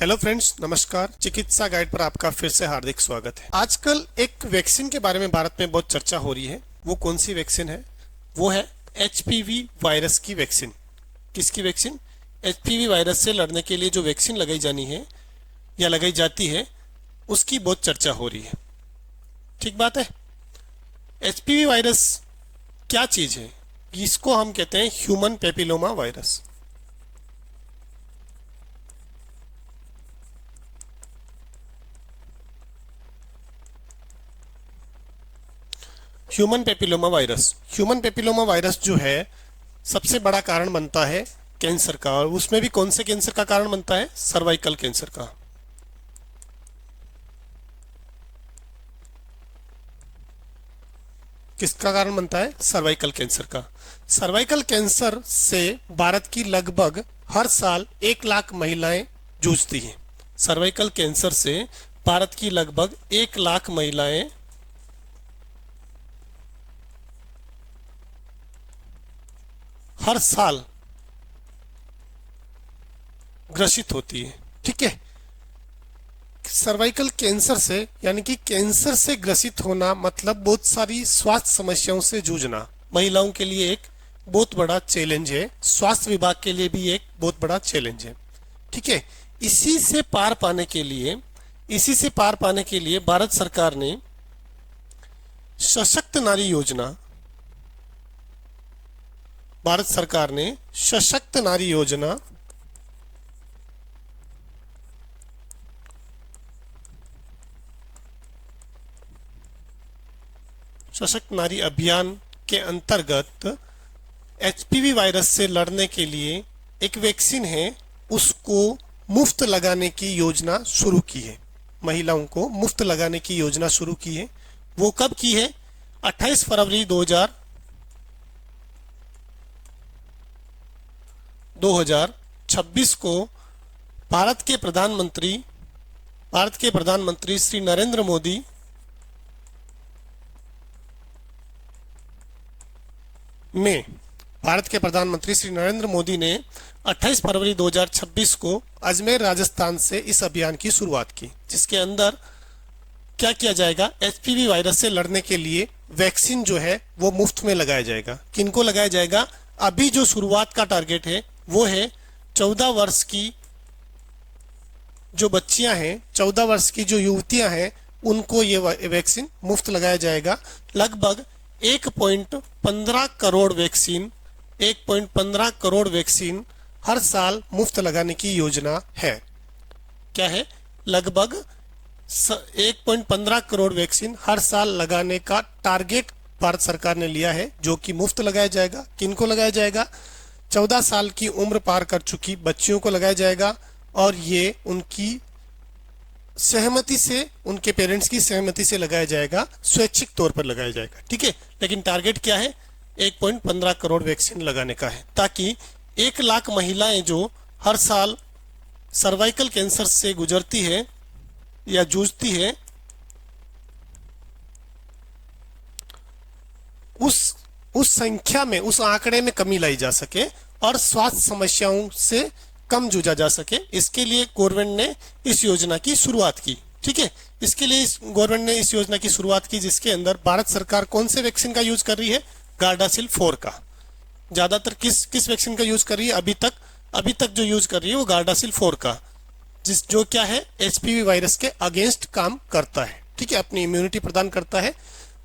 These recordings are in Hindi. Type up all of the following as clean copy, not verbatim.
हेलो फ्रेंड्स, नमस्कार। चिकित्सा गाइड पर आपका फिर से हार्दिक स्वागत है। आजकल एक वैक्सीन के बारे में भारत में बहुत चर्चा हो रही है। वो कौन सी वैक्सीन है? वो है एचपीवी वायरस की वैक्सीन। किसकी वैक्सीन? एचपीवी वायरस से लड़ने के लिए जो वैक्सीन लगाई जानी है या लगाई जाती है, उसकी बहुत चर्चा हो रही है। ठीक बात है। एचपीवी वायरस क्या चीज़ है? इसको हम कहते हैं human papilloma virus. Human papilloma virus जो है, सबसे बड़ा कारण बनता है कैंसर का। और उसमें भी कौन से कैंसर का कारण बनता है? सर्वाइकल कैंसर का। किसका कारण बनता है? सर्वाइकल कैंसर का। सर्वाइकल कैंसर से भारत की लगभग हर साल 1 लाख महिलाएं जूझती हैं। सर्वाइकल कैंसर से भारत की लगभग 1 लाख महिलाएं हर साल ग्रसित होती है। ठीक है। सर्वाइकल कैंसर से यानी कि कैंसर से ग्रसित होना मतलब बहुत सारी स्वास्थ्य समस्याओं से जूझना महिलाओं के लिए एक बहुत बड़ा चैलेंज है। स्वास्थ्य विभाग के लिए भी एक बहुत बड़ा चैलेंज है। ठीक है। इसी से पार पाने के लिए भारत सरकार ने सशक्त नारी योजना सशक्त नारी अभियान के अंतर्गत एचपीवी वायरस से लड़ने के लिए एक वैक्सीन है, उसको मुफ्त लगाने की योजना शुरू की है। महिलाओं को मुफ्त लगाने की योजना शुरू की है। वो कब की है? 28 फरवरी 2026 को भारत के प्रधानमंत्री श्री नरेंद्र मोदी ने 28 फरवरी 2026 को अजमेर राजस्थान से इस अभियान की शुरुआत की, जिसके अंदर क्या किया जाएगा? एचपीवी वायरस से लड़ने के लिए वैक्सीन जो है वो मुफ्त में लगाया जाएगा। किनको लगाया जाएगा? अभी जो शुरुआत का टारगेट है वो है 14 वर्ष की जो बच्चियां हैं, 14 वर्ष की जो युवतियां हैं, उनको ये वैक्सीन मुफ्त लगाया जाएगा। लगभग 1.15 करोड़ वैक्सीन हर साल मुफ्त लगाने की योजना है। क्या है? लगभग 1.15 करोड़ वैक्सीन हर साल लगाने का टारगेट भारत सरकार ने लिया है, जो कि मुफ्त लगाया जाएगा। किनको लगाया जाएगा? 14 साल की उम्र पार कर चुकी बच्चियों को लगाया जाएगा। और ये उनकी सहमति से, उनके पेरेंट्स की सहमति से लगाया जाएगा, स्वैच्छिक तौर पर लगाया जाएगा। ठीक है। लेकिन टारगेट क्या है? 1.15 करोड़ वैक्सीन लगाने का है, ताकि 1 लाख महिलाएं जो हर साल सर्वाइकल कैंसर से गुजरती है या जूझती है, उस संख्या में, उस आंकड़े में कमी लाई जा सके और स्वास्थ्य समस्याओं से कम जूझा जा सके। इसके लिए गवर्नमेंट ने इस योजना की शुरुआत की। ठीक है। इसके लिए गवर्नमेंट ने इस योजना की शुरुआत की, जिसके अंदर भारत सरकार कौन से वैक्सीन का यूज कर रही है? गार्डासिल 4 का। ज्यादातर किस वैक्सीन का यूज कर रही है? अभी तक जो यूज कर रही है वो गार्डासिल 4 का, जो क्या है? एचपीवी वायरस के अगेंस्ट काम करता है। ठीक है। अपनी इम्यूनिटी प्रदान करता है।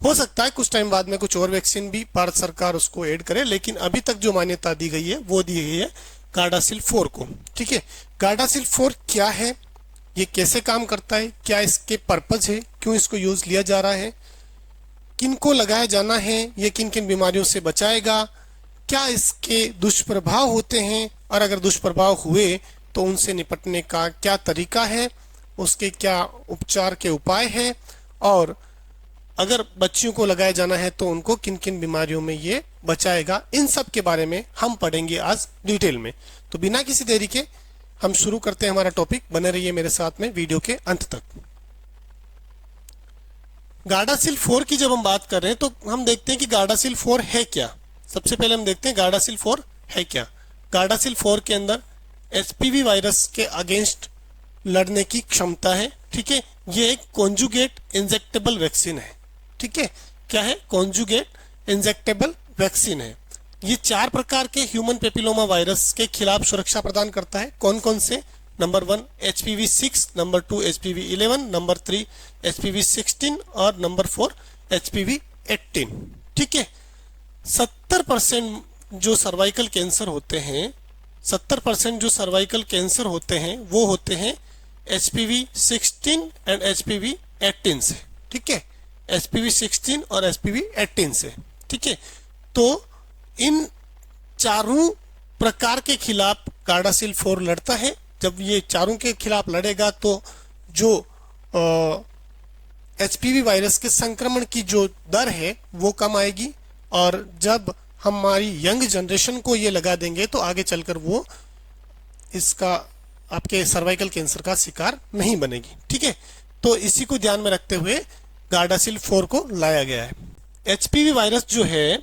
हो सकता है कुछ टाइम बाद में कुछ और वैक्सीन भी भारत सरकार उसको ऐड करे, लेकिन अभी तक जो मान्यता दी गई है वो दी गई है गार्डासिल 4 को। ठीक है। गार्डासिल 4 क्या है? ये कैसे काम करता है? क्या इसके पर्पज है? क्यों इसको यूज लिया जा रहा है? किनको लगाया जाना है? ये किन किन बीमारियों से बचाएगा? क्या इसके दुष्प्रभाव होते हैं? और अगर दुष्प्रभाव हुए तो उनसे निपटने का क्या तरीका है? उसके क्या उपचार के उपाय हैं? और अगर बच्चियों को लगाया जाना है तो उनको किन किन बीमारियों में ये बचाएगा? इन सब के बारे में हम पढ़ेंगे आज डिटेल में। तो बिना किसी देरी के हम शुरू करते हैं हमारा टॉपिक। बने रहिए मेरे साथ में वीडियो के अंत तक। गार्डासिल 4 की जब हम बात कर रहे हैं तो हम देखते हैं कि गार्डासिल 4 है क्या। सबसे पहले हम देखते हैं गार्डासिल 4 है क्या। गार्डासिल 4 के अंदर एचपीवी वायरस के अगेंस्ट लड़ने की क्षमता है। ठीक है, ये एक कॉन्जुगेट इंजेक्टेबल वैक्सीन है। ठीक है, क्या है? कॉन्जुगेट इंजेक्टेबल वैक्सीन है। ये 4 प्रकार के ह्यूमन पेपिलोमा वायरस के खिलाफ सुरक्षा प्रदान करता है। कौन कौन से? Number 1 HPV-6, number 2 HPV-11, number 3 HPV-16 और नंबर 4 HPV-18। ठीक है, 70% जो सर्वाइकल कैंसर होते हैं, 70% जो सर्वाइकल कैंसर होते हैं वो होते हैं HPV-16 एंड HPV-18 से। ठीक है, HPV-16 और HPV-18 से। ठीक है, तो इन चारों प्रकार के खिलाफ गार्डासिल 4 लड़ता है। जब ये चारों के खिलाफ लड़ेगा तो जो HPV वायरस के संक्रमण की जो दर है वो कम आएगी, और जब हमारी यंग जनरेशन को ये लगा देंगे तो आगे चलकर वो इसका आपके सर्वाइकल कैंसर का शिकार नहीं बनेगी। ठीक है, तो इसी को ध्यान में रखते हुए गार्डासिल 4 को लाया गया है। HPV वायरस जो है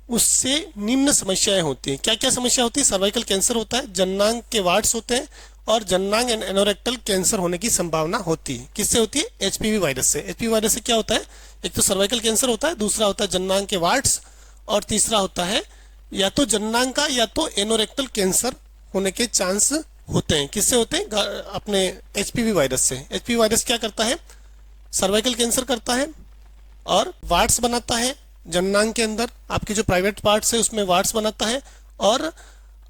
उससे निम्न समस्याएं होती हैं। क्या क्या समस्या होती है? सर्वाइकल कैंसर होता है, जननांग के वार्ड्स होते हैं, और जननांग एंड एनोरेक्टल कैंसर होने की संभावना होती है। किससे होती है? HPV वायरस से। HPV वायरस से क्या होता है? एक तो सर्वाइकल कैंसर होता है, दूसरा होता है जननांग के वार्ड्स, और तीसरा होता है या तो जननांग का या तो एनोरेक्टल कैंसर होने के चांस होते हैं। किससे होते हैं? अपने HPV वायरस से। HPV वायरस क्या करता है? सर्वाइकल कैंसर करता है और वार्ड्स बनाता है जननांग के अंदर, आपके जो प्राइवेट पार्ट्स है उसमें वार्ड्स बनाता है, और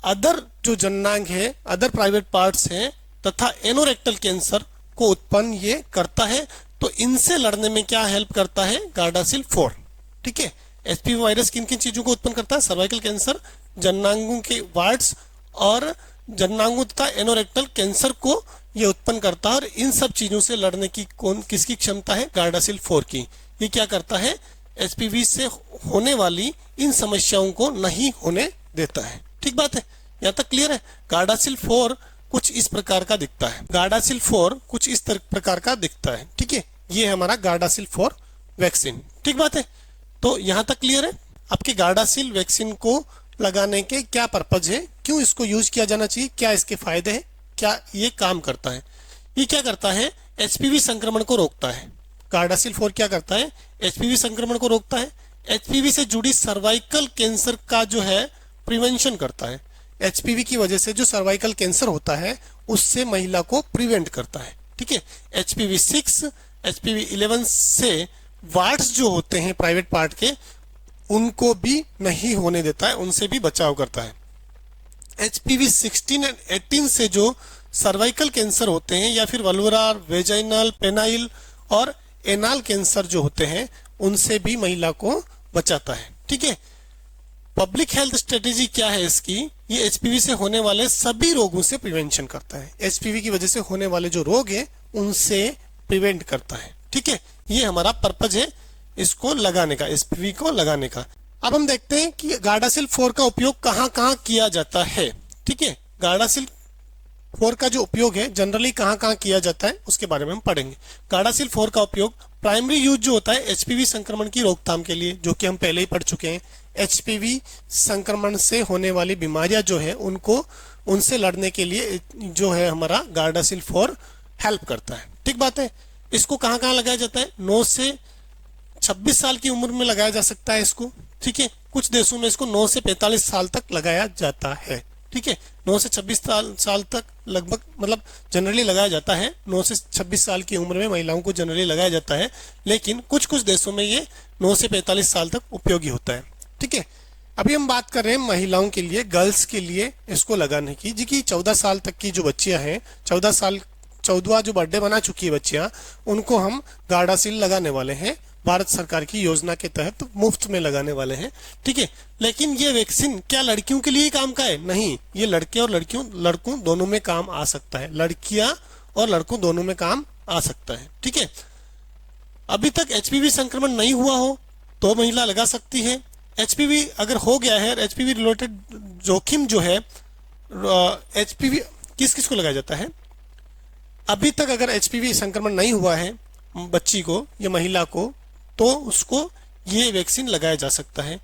अदर जो जननांग है, अदर प्राइवेट पार्ट्स हैं तथा एनोरेक्टल कैंसर को उत्पन्न ये करता है। तो इनसे लड़ने में क्या हेल्प करता है? गार्डासिल 4। ठीक है, HPV वायरस किन किन चीजों को उत्पन्न करता है? सर्वाइकल कैंसर, जननांगों के वार्ड्स और जननांगों तथा एनोरेक्टल कैंसर को ये उत्पन्न करता है। और इन सब चीजों से लड़ने की किसकी क्षमता है? गार्डासिल 4 की। ये क्या करता है? HPV से होने वाली इन समस्याओं को नहीं होने देता है। ठीक बात है, यहाँ तक क्लियर है? गार्डासिल 4 कुछ इस प्रकार का दिखता है। गार्डासिल 4 कुछ इस प्रकार का दिखता है। ठीक है, ये है हमारा गार्डासिल 4 वैक्सीन। ठीक बात है, तो यहाँ तक क्लियर है? आपके गार्डासिल वैक्सीन को लगाने के क्या पर्पज है, क्यों इसको यूज किया जाना चाहिए, क्या इसके फायदे हैं, क्या ये काम करता है? ये क्या करता है? HPV संक्रमण को रोकता है। गार्डासिल 4 क्या करता है? HPV संक्रमण को रोकता है। HPV से जुड़ी सर्वाइकल कैंसर का जो है प्रिवेंशन करता है। HPV की वजह से जो सर्वाइकल कैंसर होता है उससे महिला को प्रिवेंट करता है। ठीक है, HPV-6, HPV-11 से वार्ड्स जो होते हैं प्राइवेट पार्ट के, उनको भी नहीं होने देता है, उनसे भी बचाव करता है। HPV-16 एंड 18 से जो सर्वाइकल कैंसर होते हैं या फिर वल्वुलार, वेजाइनल, पेनाइल और एनाल कैंसर जो होते हैं उनसे भी महिला को बचाता है। ठीक है, पब्लिक हेल्थ स्ट्रेटेजी क्या है इसकी? ये HPV से होने वाले सभी रोगों से प्रिवेंशन करता है। HPV की वजह से होने वाले जो रोग है उनसे प्रिवेंट करता है। ठीक है, ये हमारा पर्पज है इसको लगाने का, HPV को लगाने का। अब हम देखते हैं कि गार्डासिल 4 का उपयोग कहाँ कहाँ किया जाता है। ठीक है, गार्डासिल 4 का जो उपयोग है जनरली कहाँ कहाँ किया जाता है उसके बारे में हम पढ़ेंगे। गार्डासिल 4 का उपयोग प्राइमरी यूज जो होता है HPV संक्रमण की रोकथाम के लिए, जो कि हम पहले ही पढ़ चुके हैं। HPV संक्रमण से होने वाली बीमारियां जो है उनसे लड़ने के लिए जो है हमारा गार्डासिल 4 हेल्प करता है। ठीक बात है, इसको कहाँ कहाँ लगाया जाता है? 9 से 26 साल की उम्र में लगाया जा सकता है इसको। ठीक है, कुछ देशों में इसको 9 से 45 साल तक लगाया जाता है। ठीक है, 9 से 26 साल तक लगभग मतलब जनरली लगाया जाता है। 9 से 26 साल की उम्र में महिलाओं को जनरली लगाया जाता है, लेकिन कुछ कुछ देशों में ये 9 से 45 साल तक उपयोगी होता है। ठीक है, अभी हम बात कर रहे हैं महिलाओं के लिए, गर्ल्स के लिए इसको लगाने की, जी की 14 साल तक की जो बच्चियां हैं, 14वां जो बर्थडे बना चुकी है बच्चियां, उनको हम गार्डासिल लगाने वाले हैं। भारत सरकार की योजना के तहत मुफ्त में लगाने वाले हैं। ठीक है, लेकिन ये वैक्सीन क्या लड़कियों के लिए ही काम का है? नहीं, ये लड़के और लड़कों दोनों में काम आ सकता है। लड़कियां और लड़कों दोनों में काम आ सकता है। ठीक है, अभी तक HPV संक्रमण नहीं हुआ हो तो महिला लगा सकती है। HPV अगर हो गया है, HPV रिलेटेड जोखिम जो है, HPV किस किस को लगाया जाता है? अभी तक अगर HPV संक्रमण नहीं हुआ है बच्ची को या महिला को, तो उसको ये वैक्सीन लगाया जा सकता है।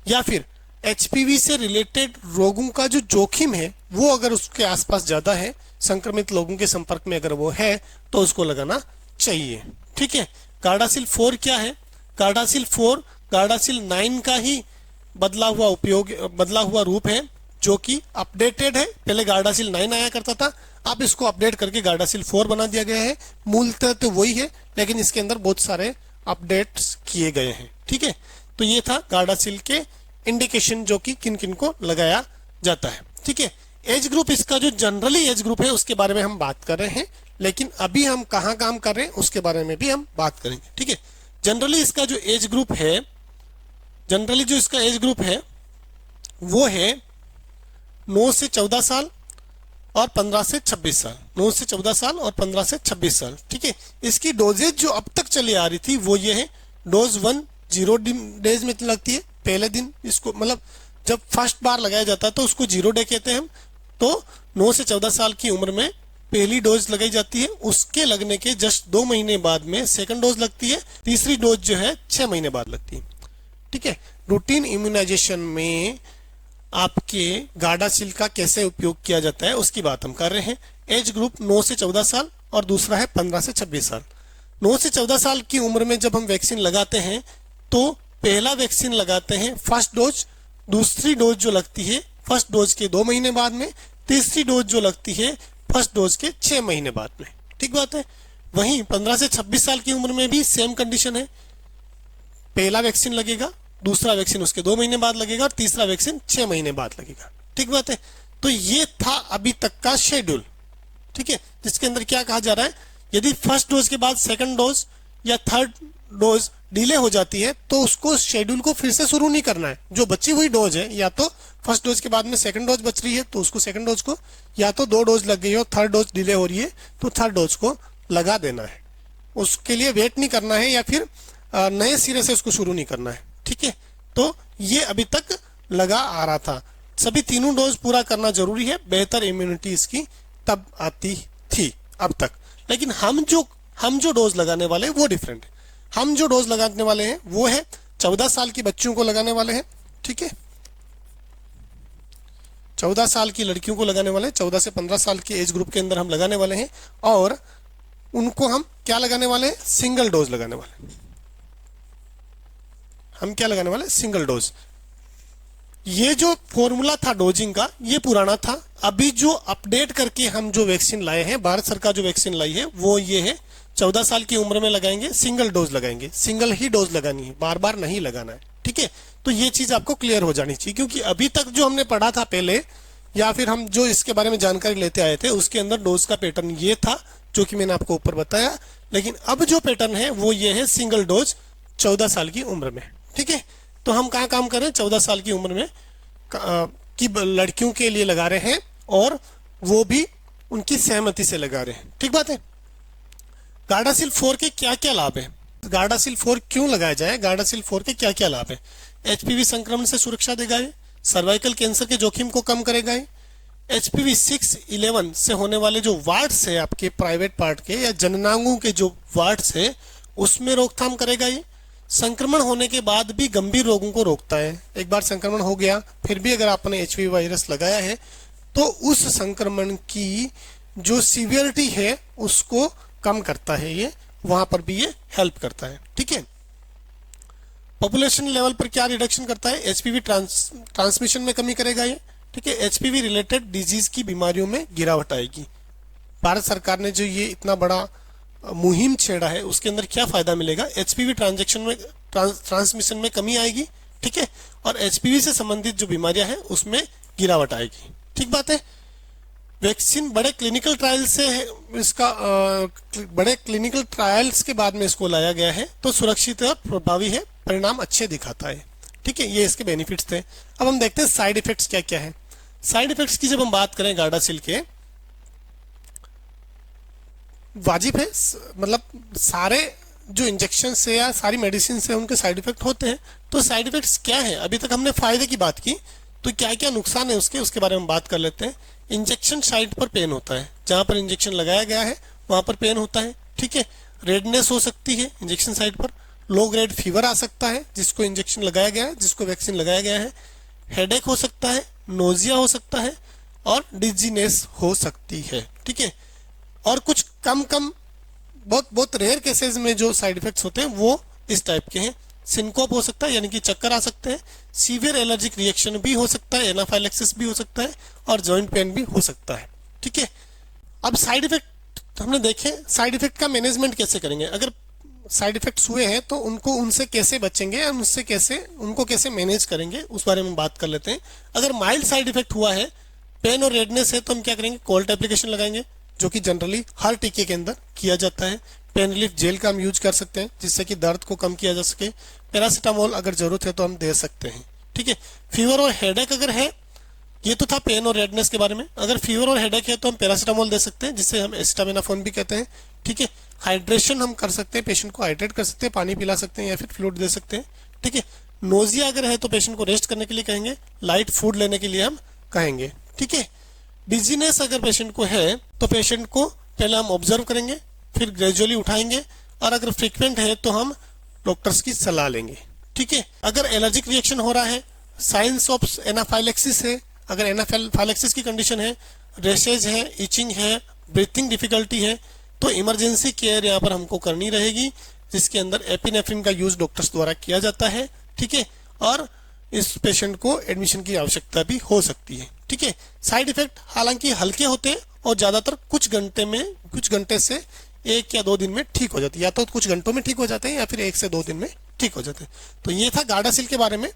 या फिर एचपीवी से रिलेटेड रोगों का जो जोखिम है वो अगर उसके आसपास ज्यादा है, संक्रमित लोगों के संपर्क में अगर वो है, तो उसको लगाना चाहिए। ठीक है। गार्डासिल 4 क्या है? गार्डासिल 4 गार्डासिल 9 का ही बदला हुआ रूप है, जो कि अपडेटेड है। पहले गार्डासिल 9 आया करता था, अब इसको अपडेट करके गार्डासिल 4 बना दिया गया है। मूलतः तो वही है, लेकिन इसके अंदर बहुत सारे अपडेट्स किए गए हैं। ठीक है। तो ये था गार्डासिल के इंडिकेशन, जो कि किन किन को लगाया जाता है। ठीक है। एज ग्रुप, इसका जो जनरली एज ग्रुप है उसके बारे में हम बात कर रहे हैं, लेकिन अभी हम कहाँ काम कर रहे हैं उसके बारे में भी हम बात करेंगे। ठीक है। जनरली इसका जो एज ग्रुप है, जनरली जो इसका एज ग्रुप है वो है 9 से 14 साल और 15 से 26 साल। 9 से 14 साल और 15 से 26 साल। ठीक है। इसकी डोजेज जो अब तक चली आ रही थी वो ये है, डोज 1 0 डेज में लगती है। पहले दिन इसको, मतलब जब फर्स्ट बार लगाया जाता है तो उसको 0 डे कहते हैं हम। तो 9 से 14 साल की उम्र में पहली डोज लगाई जाती है, उसके लगने के जस्ट 2 महीने बाद में सेकंड डोज लगती है, तीसरी डोज जो है 6 महीने बाद लगती है। ठीक है। रूटीन इम्यूनाइजेशन में आपके गार्डासिल का कैसे उपयोग किया जाता है उसकी बात हम कर रहे हैं। एज ग्रुप 9 से 14 साल और दूसरा है 15 से 26 साल। 9 से 14 साल की उम्र में जब हम वैक्सीन लगाते हैं तो पहला वैक्सीन लगाते हैं फर्स्ट डोज, दूसरी डोज जो लगती है फर्स्ट डोज के 2 महीने बाद में, तीसरी डोज जो लगती है फर्स्ट डोज के 6 महीने बाद में। ठीक बात है। वहीं 15 से 26 साल की उम्र में भी सेम कंडीशन है, पहला वैक्सीन लगेगा, दूसरा वैक्सीन उसके 2 महीने बाद लगेगा और तीसरा वैक्सीन 6 महीने बाद लगेगा। ठीक बात है। तो ये था अभी तक का शेड्यूल। ठीक है। जिसके अंदर क्या कहा जा रहा है, यदि फर्स्ट डोज के बाद सेकंड डोज या थर्ड डोज डिले हो जाती है तो उसको शेड्यूल को फिर से शुरू नहीं करना है। जो बची हुई डोज है, या तो फर्स्ट डोज के बाद में सेकंड डोज बच रही है तो उसको सेकंड डोज को, या तो 2 डोज लग गई हो, थर्ड डोज डिले हो रही है तो थर्ड डोज को लगा देना है। उसके लिए वेट नहीं करना है या फिर नए सिरे से उसको शुरू नहीं करना है। ठीक है। तो ये अभी तक लगा आ रहा था। सभी तीनों डोज पूरा करना जरूरी है, बेहतर इम्यूनिटी इसकी तब आती थी अब तक। लेकिन हम जो डोज लगाने वाले हैं वो डिफरेंट है। हम जो डोज लगाने वाले हैं वो है 14 साल की बच्चियों को लगाने वाले हैं। ठीक है। 14 साल की लड़कियों को लगाने वाले हैं, 14 से 15 साल के एज ग्रुप के अंदर हम लगाने वाले हैं, और उनको हम क्या लगाने वाले हैं, सिंगल डोज लगाने वाले हैं। हम क्या लगाने वाले, सिंगल डोज। ये जो फॉर्मूला था डोजिंग का ये पुराना था। अभी जो अपडेट करके हम जो वैक्सीन लाए हैं, भारत सरकार जो वैक्सीन लाई है वो ये है, 14 साल की उम्र में लगाएंगे, सिंगल डोज लगाएंगे, सिंगल ही डोज लगानी है, बार बार नहीं लगाना है। ठीक है। तो ये चीज आपको क्लियर हो जानी चाहिए, क्योंकि अभी तक जो हमने पढ़ा था पहले, या फिर हम जो इसके बारे में जानकारी लेते आए थे, उसके अंदर डोज का पैटर्न ये था जो कि मैंने आपको ऊपर बताया। लेकिन अब जो पैटर्न है वो ये है, सिंगल डोज 14 साल की उम्र में। ठीक है। तो हम कहाँ काम कर रहे हैं, 14 साल की उम्र में की लड़कियों के लिए लगा रहे हैं, और वो भी उनकी सहमति से लगा रहे हैं। ठीक बात है। गार्डासिल 4 के क्या क्या लाभ है, गार्डासिल 4 क्यों लगाया जाए, गार्डासिल 4 के क्या क्या लाभ है। एचपीवी संक्रमण से सुरक्षा देगा ये, सर्वाइकल कैंसर के जोखिम को कम करेगा ये, एचपीवी 6-11 से होने वाले जो वार्ड्स है आपके प्राइवेट पार्ट के या जननांगों के जो वार्ड्स है उसमें रोकथाम करेगा ये, संक्रमण होने के बाद भी गंभीर रोगों को रोकता है। एक बार संक्रमण हो गया फिर भी अगर आपने एचपीवी वायरस लगाया है तो उस संक्रमण की जो सीवियरिटी है उसको कम करता है ये, वहां पर भी ये हेल्प करता है। ठीक है। पॉपुलेशन लेवल पर क्या रिडक्शन करता है, एचपीवी ट्रांसमिशन में कमी करेगा ये। ठीक है। एचपीवी रिलेटेड डिजीज की बीमारियों में गिरावट आएगी। भारत सरकार ने जो ये इतना बड़ा मुहिम छेड़ा है उसके अंदर क्या फायदा मिलेगा, एचपीवी ट्रांसमिशन में कमी आएगी। ठीक है। और एचपीवी से संबंधित जो बीमारियां हैं उसमें गिरावट आएगी। ठीक बात है। वैक्सीन बड़े क्लिनिकल ट्रायल से है, इसका बड़े क्लिनिकल ट्रायल्स के बाद में इसको लाया गया है, तो सुरक्षित और प्रभावी है, परिणाम अच्छे दिखाता है। ठीक है। ये इसके बेनिफिट्स थे। अब हम देखते हैं साइड इफेक्ट्स क्या क्या है। साइड इफेक्ट्स की जब हम बात करें गार्डासिल के, वाजिब है, मतलब सारे जो इंजेक्शन से या सारी मेडिसिन से उनके साइड इफेक्ट होते हैं। तो साइड इफेक्ट्स क्या है, अभी तक हमने फायदे की बात की, तो क्या क्या नुकसान है उसके बारे में बात कर लेते हैं। इंजेक्शन साइट पर पेन होता है, जहां पर इंजेक्शन लगाया गया है वहां पर पेन होता है। ठीक है। रेडनेस हो सकती है इंजेक्शन साइट पर, लो ग्रेड फीवर आ सकता है जिसको इंजेक्शन लगाया गया है, जिसको वैक्सीन लगाया गया है, हेडेक हो सकता है, नोजिया हो सकता है और डिजीनेस हो सकती है। ठीक है, और कुछ कम कम बहुत बहुत रेयर केसेस में जो साइड इफेक्ट्स होते हैं वो इस टाइप के हैं। सिनकोप हो सकता है यानी कि चक्कर आ सकते हैं, सीवियर एलर्जिक रिएक्शन भी हो सकता है, एनाफाइलेक्सिस भी हो सकता है और जॉइंट पेन भी हो सकता है। ठीक है, अब साइड इफेक्ट हमने देखे, साइड इफेक्ट का मैनेजमेंट कैसे करेंगे। अगर साइड इफेक्ट्स हुए हैं तो उनको उनसे कैसे बचेंगे, उनसे कैसे उनको कैसे मैनेज करेंगे उस बारे में बात कर लेते हैं। अगर माइल्ड साइड इफेक्ट हुआ है, पेन और रेडनेस है, तो हम क्या करेंगे, कोल्ड एप्लीकेशन लगाएंगे जो कि जनरली हर टीके के अंदर किया जाता है। पेन रिलीफ जेल का हम यूज कर सकते हैं जिससे कि दर्द को कम किया जा सके। पैरासीटामोल अगर जरूरत है तो हम दे सकते हैं। ठीक है, फीवर और हेडेक अगर है, ये तो था पेन और रेडनेस के बारे में। अगर फीवर और हेडेक है तो हम पैरासीटामोल दे सकते हैं जिसे हम एसिटामिनोफेन भी कहते हैं। ठीक है, हाइड्रेशन हम कर सकते हैं, पेशेंट को हाइड्रेट कर सकते हैं, पानी पिला सकते हैं या फिर फ्लूइड दे सकते हैं। ठीक है, नोजिया अगर है तो पेशेंट को रेस्ट करने के लिए कहेंगे, लाइट फूड लेने के लिए हम कहेंगे। ठीक है, डिजीनेस अगर पेशेंट को है तो पेशेंट को पहले हम ऑब्जर्व करेंगे, फिर ग्रेजुअली उठाएंगे और अगर फ्रीक्वेंट है तो हम डॉक्टर्स की सलाह लेंगे। ठीक है, अगर एलर्जिक रिएक्शन हो रहा है, साइंस ऑफ एनाफाइलेक्सिस है, अगर एनाफाइलेक्सिस की कंडीशन है, रेशेज है, इचिंग है, ब्रीथिंग डिफिकल्टी है, तो इमरजेंसी केयर यहाँ पर हमको करनी रहेगी जिसके अंदर एपिनेफ्रिन का यूज डॉक्टर्स द्वारा किया जाता है। ठीक है, और इस पेशेंट को एडमिशन की आवश्यकता भी हो सकती है। ठीक है, साइड इफेक्ट हालांकि हल्के होते हैं और ज्यादातर कुछ घंटे से 1 या 2 दिन में ठीक हो जाती है, या तो कुछ घंटों में ठीक हो जाते हैं या फिर 1 से 2 दिन में ठीक हो जाते हैं। तो ये था गार्डासिल के बारे में।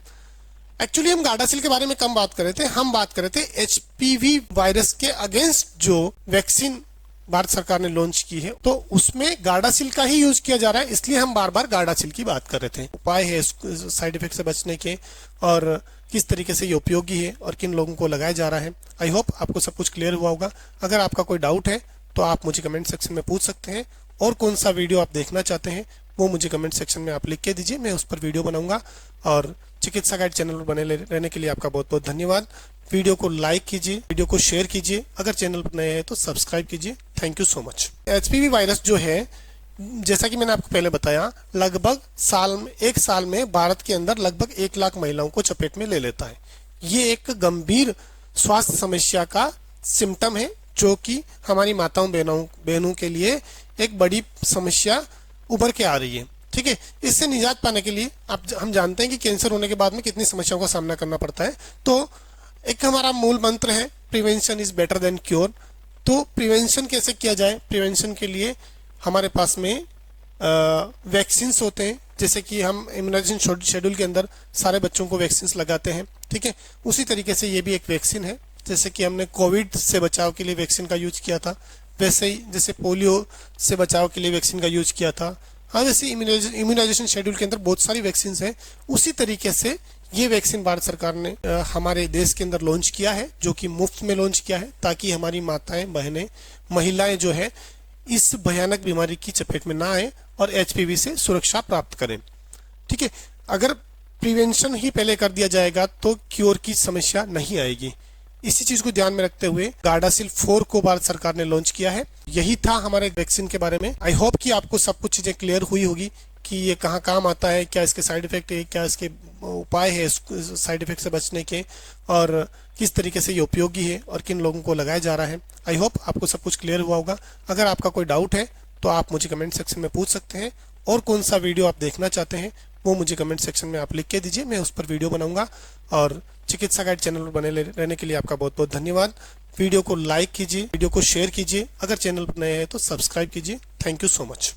एक्चुअली हम गार्डासिल के बारे में कम बात कर रहे थे, हम बात कर रहे थे एचपीवी वायरस के अगेंस्ट जो वैक्सीन भारत सरकार ने लॉन्च की है, तो उसमें गार्डासिल का ही यूज किया जा रहा है, इसलिए हम बार बार गार्डासिल की बात कर रहे थे। उपाय है साइड इफेक्ट से बचने के और किस तरीके से ये उपयोगी है और किन लोगों को लगाया जा रहा है। आई होप आपको सब कुछ क्लियर हुआ होगा। अगर आपका कोई डाउट है तो आप मुझे कमेंट सेक्शन में पूछ सकते हैं, और कौन सा वीडियो आप देखना चाहते हैं वो मुझे कमेंट सेक्शन में आप लिख के दीजिए, मैं उस पर वीडियो बनाऊंगा। और चिकित्सा गाइड चैनल पर बने रहने के लिए आपका बहुत बहुत धन्यवाद। वीडियो को लाइक कीजिए, वीडियो को शेयर कीजिए, अगर चैनल पर नए हैं तो सब्सक्राइब कीजिए। Thank you so much. HPV virus जो है, जैसा कि मैंने आपको पहले बताया, लगभग एक साल में भारत के अंदर लगभग 1 लाख महिलाओं को चपेट में ले लेता है। ये एक गंभीर स्वास्थ्य समस्या का सिम्टम है जो कि हमारी माताओं बहनों के लिए एक बड़ी समस्या उभर के आ रही है। ठीक है, इससे निजात पाने के लिए हम जानते हैं कि कैंसर होने के बाद में कितनी समस्याओं का सामना करना पड़ता है। तो एक हमारा मूल मंत्र है, prevention is better than cure. तो प्रिवेंशन कैसे किया जाए, प्रिवेंशन के लिए हमारे पास में वैक्सीन होते हैं, जैसे कि हम इम्यूनाइजेशन शेड्यूल के अंदर सारे बच्चों को वैक्सीन लगाते हैं। ठीक है, उसी तरीके से ये भी एक वैक्सीन है। जैसे कि हमने कोविड से बचाव के लिए वैक्सीन का यूज किया था, वैसे ही जैसे पोलियो से बचाव के लिए वैक्सीन का यूज किया था। हाँ, वैसे इम्यूनाइजेशन शेड्यूल के अंदर बहुत सारी वैक्सीन हैं। उसी तरीके से ये वैक्सीन भारत सरकार ने हमारे देश के अंदर लॉन्च किया है, जो कि मुफ्त में लॉन्च किया है, ताकि हमारी माताएं बहनें महिलाएं जो है इस भयानक बीमारी की चपेट में ना आए और एचपीवी से सुरक्षा प्राप्त करें। ठीक है, अगर प्रिवेंशन ही पहले कर दिया जाएगा तो क्योर की समस्या नहीं आएगी। इसी चीज को ध्यान में रखते हुए गार्डासिल 4 को भारत सरकार ने लॉन्च किया है। यही था हमारे वैक्सीन के बारे में। आई होप कि आपको सब कुछ चीजें क्लियर हुई होगी कि ये कहाँ काम आता है, क्या इसके साइड इफेक्ट है, क्या इसके उपाय है साइड इफेक्ट से बचने के, और किस तरीके से ये उपयोगी है और किन लोगों को लगाया जा रहा है। आई होप आपको सब कुछ क्लियर हुआ होगा। अगर आपका कोई डाउट है तो आप मुझे कमेंट सेक्शन में पूछ सकते हैं, और कौन सा वीडियो आप देखना चाहते हैं वो मुझे कमेंट सेक्शन में आप लिख के दीजिए, मैं उस पर वीडियो बनाऊंगा। और चिकित्सा गाइड चैनल पर बने रहने के लिए आपका बहुत बहुत धन्यवाद। वीडियो को लाइक कीजिए, वीडियो को शेयर कीजिए, अगर चैनल पर नए हैं तो सब्सक्राइब कीजिए। Thank you so much.